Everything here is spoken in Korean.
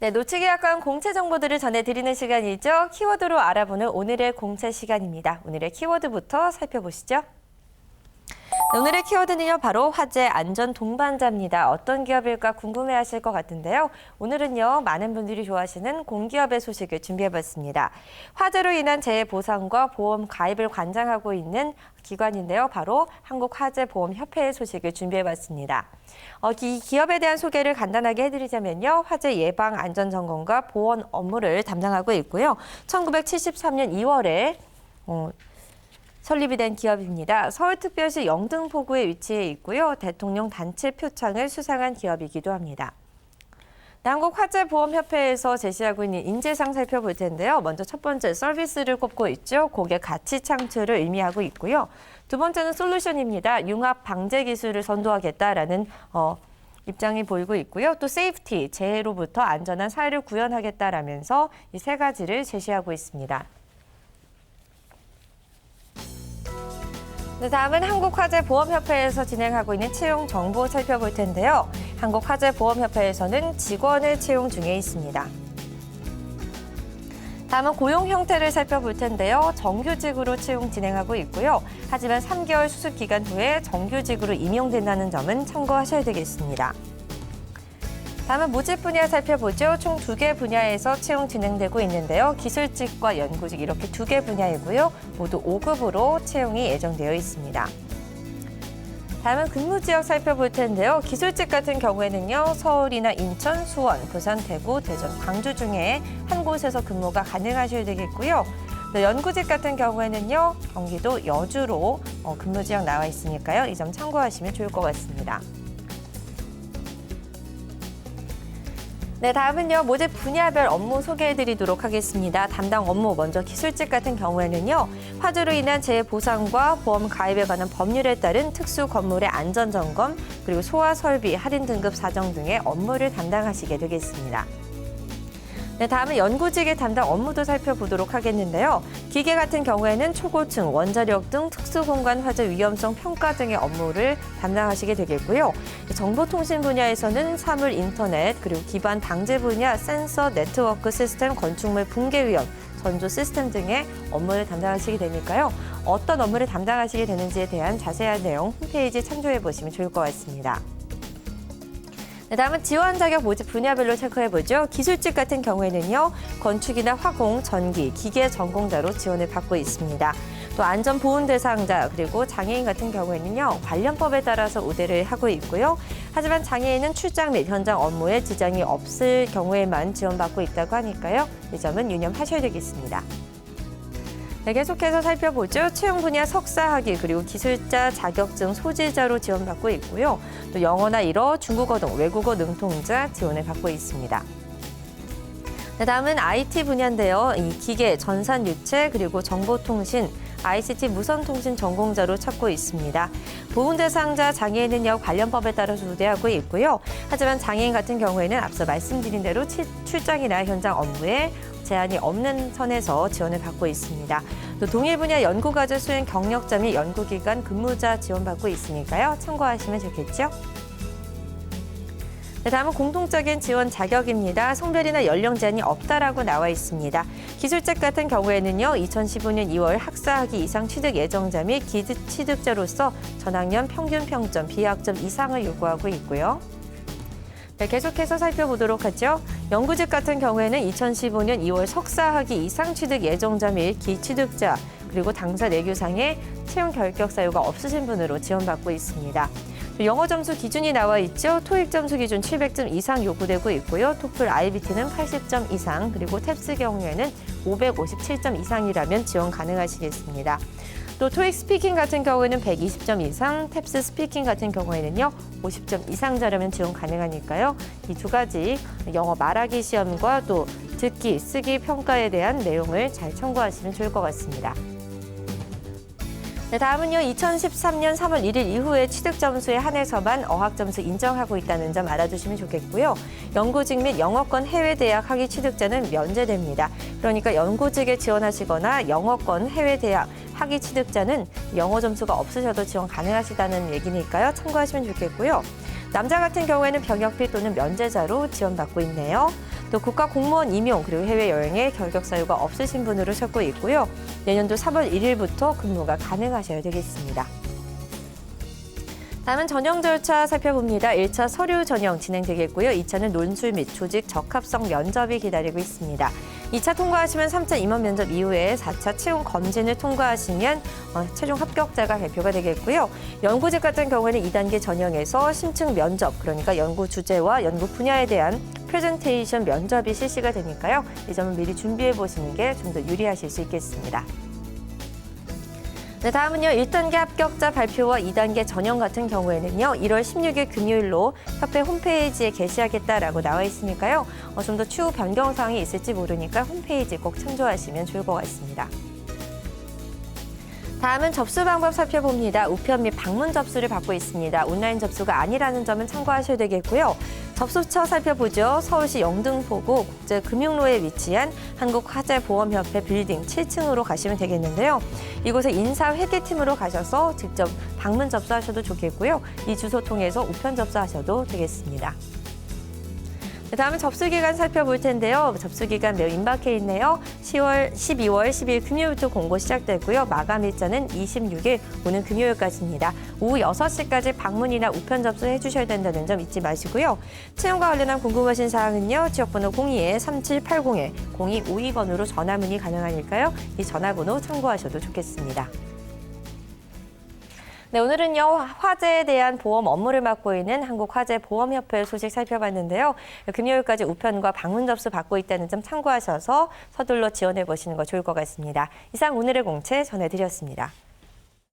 네, 놓치기 아까운 공채 정보들을 전해드리는 시간이죠. 키워드로 알아보는 오늘의 공채 시간입니다. 오늘의 키워드부터 살펴보시죠. 네, 오늘의 키워드는요, 바로 화재 안전 동반자입니다. 어떤 기업일까 궁금해하실 것 같은데요. 오늘은요, 많은 분들이 좋아하시는 공기업의 소식을 준비해봤습니다. 화재로 인한 재해 보상과 보험 가입을 관장하고 있는 기관인데요. 바로 한국화재보험협회의 소식을 준비해봤습니다. 이 기업에 대한 소개를 간단하게 해드리자면요. 화재 예방 안전 점검과 보원 업무를 담당하고 있고요. 1973년 2월에 설립이 된 기업입니다. 서울특별시 영등포구에 위치해 있고요. 대통령 단체 표창을 수상한 기업이기도 합니다. 한국화재보험협회에서 제시하고 있는 인재상 살펴볼 텐데요. 먼저 첫 번째 서비스를 꼽고 있죠. 고객 가치 창출을 의미하고 있고요. 두 번째는 솔루션입니다. 융합 방제 기술을 선도하겠다라는 입장이 보이고 있고요. 또 세이프티, 재해로부터 안전한 사회를 구현하겠다라면서 이 세 가지를 제시하고 있습니다. 네, 다음은 한국화재보험협회에서 진행하고 있는 채용 정보 살펴볼 텐데요. 한국화재보험협회에서는 직원을 채용 중에 있습니다. 다음은 고용 형태를 살펴볼 텐데요. 정규직으로 채용 진행하고 있고요. 하지만 3개월 수습 기간 후에 정규직으로 임용된다는 점은 참고하셔야 되겠습니다. 다음은 모집 분야 살펴보죠. 총 2개 분야에서 채용 진행되고 있는데요. 기술직과 연구직 이렇게 2개 분야이고요. 모두 5급으로 채용이 예정되어 있습니다. 다음은 근무 지역 살펴볼 텐데요. 기술직 같은 경우에는요. 서울이나 인천, 수원, 부산, 대구, 대전, 광주 중에 한 곳에서 근무가 가능하셔야 되겠고요. 연구직 같은 경우에는요. 경기도 여주로 근무 지역 나와 있으니까요. 이 점 참고하시면 좋을 것 같습니다. 네, 다음은요. 모집 분야별 업무 소개해드리도록 하겠습니다. 담당 업무 먼저 기술직 같은 경우에는요. 화재로 인한 재해 보상과 보험 가입에 관한 법률에 따른 특수 건물의 안전 점검, 그리고 소화 설비, 할인 등급 사정 등의 업무를 담당하시게 되겠습니다. 네, 다음은 연구직의 담당 업무도 살펴보도록 하겠는데요. 기계 같은 경우에는 초고층, 원자력 등 특수공간 화재 위험성 평가 등의 업무를 담당하시게 되겠고요. 정보통신 분야에서는 사물 인터넷, 그리고 기반 방제 분야 센서 네트워크 시스템 건축물 붕괴 위험, 전조 시스템 등의 업무를 담당하시게 되니까요. 어떤 업무를 담당하시게 되는지에 대한 자세한 내용 홈페이지 참조해 보시면 좋을 것 같습니다. 네, 다음은 지원 자격 모집 분야별로 체크해보죠. 기술직 같은 경우에는요. 건축이나 화공, 전기, 기계 전공자로 지원을 받고 있습니다. 또 안전보훈 대상자, 그리고 장애인 같은 경우에는요. 관련법에 따라서 우대를 하고 있고요. 하지만 장애인은 출장 및 현장 업무에 지장이 없을 경우에만 지원받고 있다고 하니까요. 이 점은 유념하셔야 되겠습니다. 네, 계속해서 살펴보죠. 채용 분야 석사학위 그리고 기술자 자격증 소지자로 지원받고 있고요. 또 영어나 일어, 중국어 등 외국어 능통자 지원을 받고 있습니다. 네, 다음은 IT 분야인데요. 이 기계, 전산 유체 그리고 정보통신, ICT 무선통신 전공자로 찾고 있습니다. 보훈 대상자 장애인은요 관련법에 따라서 우대하고 있고요. 하지만 장애인 같은 경우에는 앞서 말씀드린 대로 출장이나 현장 업무에 제한이 없는 선에서 지원을 받고 있습니다. 또 동일 분야 연구과제 수행 경력자 및 연구기관 근무자 지원받고 있으니까요. 참고하시면 좋겠죠. 네, 다음은 공통적인 지원 자격입니다. 성별이나 연령 제한이 없다라고 나와 있습니다. 기술직 같은 경우에는요. 2015년 2월 학사학위 이상 취득 예정자 및 기득 취득자로서 전학년 평균 평점 비학점 이상을 요구하고 있고요. 네, 계속해서 살펴보도록 하죠. 연구직 같은 경우에는 2015년 2월 석사학위 이상 취득 예정자 및 기취득자, 그리고 당사 내규상의 채용 결격 사유가 없으신 분으로 지원받고 있습니다. 영어 점수 기준이 나와 있죠. 토익 점수 기준 700점 이상 요구되고 있고요. 토플 IBT는 80점 이상, 그리고 탭스 경우에는 557점 이상이라면 지원 가능하시겠습니다. 또 토익 스피킹 같은 경우에는 120점 이상, 탭스 스피킹 같은 경우에는요 50점 이상자라면 지원 가능하니까요. 이 두 가지 영어 말하기 시험과 또 듣기, 쓰기 평가에 대한 내용을 잘 참고하시면 좋을 것 같습니다. 네, 다음은요. 2013년 3월 1일 이후에 취득 점수에 한해서만 어학 점수 인정하고 있다는 점 알아두시면 좋겠고요. 연구직 및 영어권 해외대학 학위 취득자는 면제됩니다. 그러니까 연구직에 지원하시거나 영어권 해외대학 학위 취득자는 영어 점수가 없으셔도 지원 가능하시다는 얘기니까요. 참고하시면 좋겠고요. 남자 같은 경우에는 병역비 또는 면제자로 지원받고 있네요. 또 국가 공무원 임용 그리고 해외여행에 결격 사유가 없으신 분으로 찾고 있고요. 내년도 3월 1일부터 근무가 가능하셔야 되겠습니다. 다음은 전형 절차 살펴봅니다. 1차 서류 전형 진행되겠고요. 2차는 논술 및 조직 적합성 면접이 기다리고 있습니다. 2차 통과하시면 3차 임원 면접 이후에 4차 채용 검진을 통과하시면 최종 합격자가 발표가 되겠고요. 연구직 같은 경우에는 2단계 전형에서 심층 면접, 그러니까 연구 주제와 연구 분야에 대한 프레젠테이션 면접이 실시가 되니까요. 이 점은 미리 준비해 보시는 게 좀 더 유리하실 수 있겠습니다. 네, 다음은요. 1단계 합격자 발표와 2단계 전형 같은 경우에는요. 1월 16일 금요일로 협회 홈페이지에 게시하겠다라고 나와 있으니까요. 좀 더 추후 변경 사항이 있을지 모르니까 홈페이지 꼭 참조하시면 좋을 것 같습니다. 다음은 접수 방법 살펴봅니다. 우편 및 방문 접수를 받고 있습니다. 온라인 접수가 아니라는 점은 참고하셔야 되겠고요. 접수처 살펴보죠. 서울시 영등포구 국제금융로에 위치한 한국화재보험협회 빌딩 7층으로 가시면 되겠는데요. 이곳에 인사회계팀으로 가셔서 직접 방문 접수하셔도 좋겠고요. 이 주소 통해서 우편 접수하셔도 되겠습니다. 다음은 접수기간 살펴볼 텐데요. 접수기간 매우 임박해 있네요. 12월 10일 금요일부터 공고 시작되고요. 마감 일자는 26일 오는 금요일까지입니다. 오후 6시까지 방문이나 우편 접수해 주셔야 된다는 점 잊지 마시고요. 채용과 관련한 궁금하신 사항은요. 지역번호 02-3780-0252번으로 전화 문의 가능하니까요. 이 전화번호 참고하셔도 좋겠습니다. 네, 오늘은요, 화재에 대한 보험 업무를 맡고 있는 한국화재보험협회 소식 살펴봤는데요. 금요일까지 우편과 방문 접수 받고 있다는 점 참고하셔서 서둘러 지원해 보시는 거 좋을 것 같습니다. 이상 오늘의 공채 전해드렸습니다.